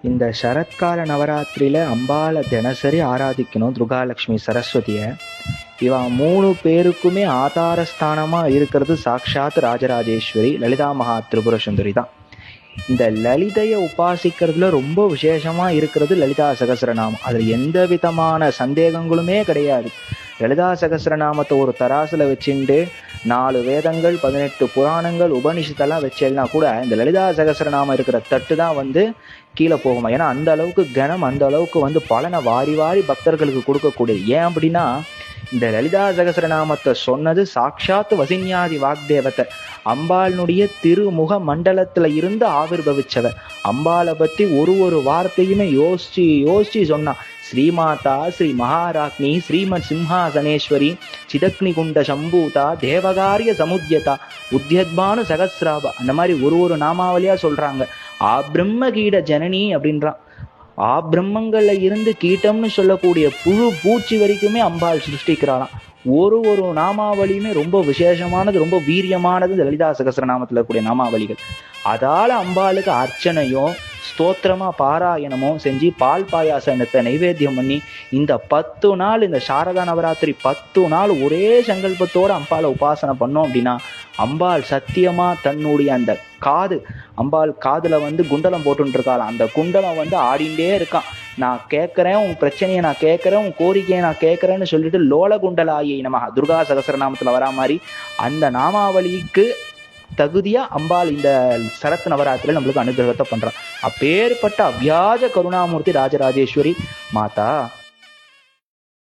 இந்த சரத்கால நவராத்திரியில அம்பாளை தினசரி ஆராதிக்கணும். துர்காலட்சுமி சரஸ்வதியை. இவ 3 பேருக்குமே ஆதாரஸ்தானமா இருக்கிறது சாக்ஷாத் ராஜராஜேஸ்வரி லலிதா மகா திரிபுர சுந்தரி தான். இந்த லலிதையை உபாசிக்கிறதுல ரொம்ப விசேஷமா இருக்கிறது லலிதா சகஸ்ரநாமம். அதுல எந்த விதமான சந்தேகங்களுமே கிடையாது. லலிதா சகஸ்ரநாமத்தை ஒரு தராசுல வச்சுட்டு 4 வேதங்கள் 18 புராணங்கள் உபனிஷத்தெல்லாம் வச்சேன்னா கூட இந்த லலிதா சகஸ்ரநாமம் இருக்கிற தட்டு தான் கீழே போகுமா. ஏன்னா அந்த அளவுக்கு கணம், அந்த அளவுக்கு பலனை வாரி வாரி பக்தர்களுக்கு கொடுக்கக்கூடியது. ஏன் அப்படின்னா இந்த லலிதா சகஸ்ரநாமத்தை சொன்னது சாட்சாத் வசின்யாதி வாக்தேவத்தை, அம்பாளுடைய திருமுக மண்டலத்துல இருந்து ஆவிர்வவிச்சவர். அம்பாளை பத்தி ஒரு வார்த்தையுமே யோசிச்சு சொன்னா. ஸ்ரீமாதா ஸ்ரீ மகாராக்னி ஸ்ரீமத் சிம்ஹாசனேஸ்வரி சிதக்னி குண்ட சம்பூதா தேவகாரிய சமுத்தியதா உத்தியத்பானு சகசிராபா, அந்த மாதிரி ஒரு நாமாவளியா சொல்றாங்க. ஆப்ரம்ம கீட ஜனனி அப்படின்றான். பிரம்மங்கள்ல இருந்து கீட்டம்னு சொல்லக்கூடிய புழு பூச்சி வரைக்குமே அம்பாள் சிருஷ்டிக்கிறாளாம். ஒரு நாமாவளியுமே ரொம்ப விசேஷமானது, ரொம்ப வீரியமானது இந்த லலிதா சகஸ்ரநாமத்துல இருக்கக்கூடிய நாமாவளிகள். அதால அம்பாளுக்கு அர்ச்சனையோ ஸ்தோத்திரமா பாராயணமோ செஞ்சு பால் பாயாசனத்தை நைவேத்தியம் பண்ணி இந்த 10 நாள், இந்த சாரதா நவராத்திரி 10 நாள் ஒரே சங்கல்பத்தோட அம்பாளை உபாசனை பண்ணோம் அப்படின்னா அம்பாள் சத்தியமா தன்னுடைய அந்த அம்பாள் காதுல குண்டலம் போட்டு இருக்காளாம். அந்த குண்டலம் ஆடிண்டே இருக்கான். நான் கேட்கிறேன், உன் பிரச்சனையை நான் கேட்கிறேன், உன் கோரிக்கையை நான் கேட்கிறேன்னு சொல்லிட்டு லோல குண்டலாயை நம்ம துர்கா சகஸ்ரநாமத்துல வரா மாதிரி அந்த நாமாவளிக்கு தகுதியா அம்பாள் இந்த சரத் நவராத்திரியில நம்மளுக்கு அனுகிரகத்தை பண்றான். அப்பேற்பட்ட அவ்வியாஜ கருணாமூர்த்தி ராஜராஜேஸ்வரி மாதா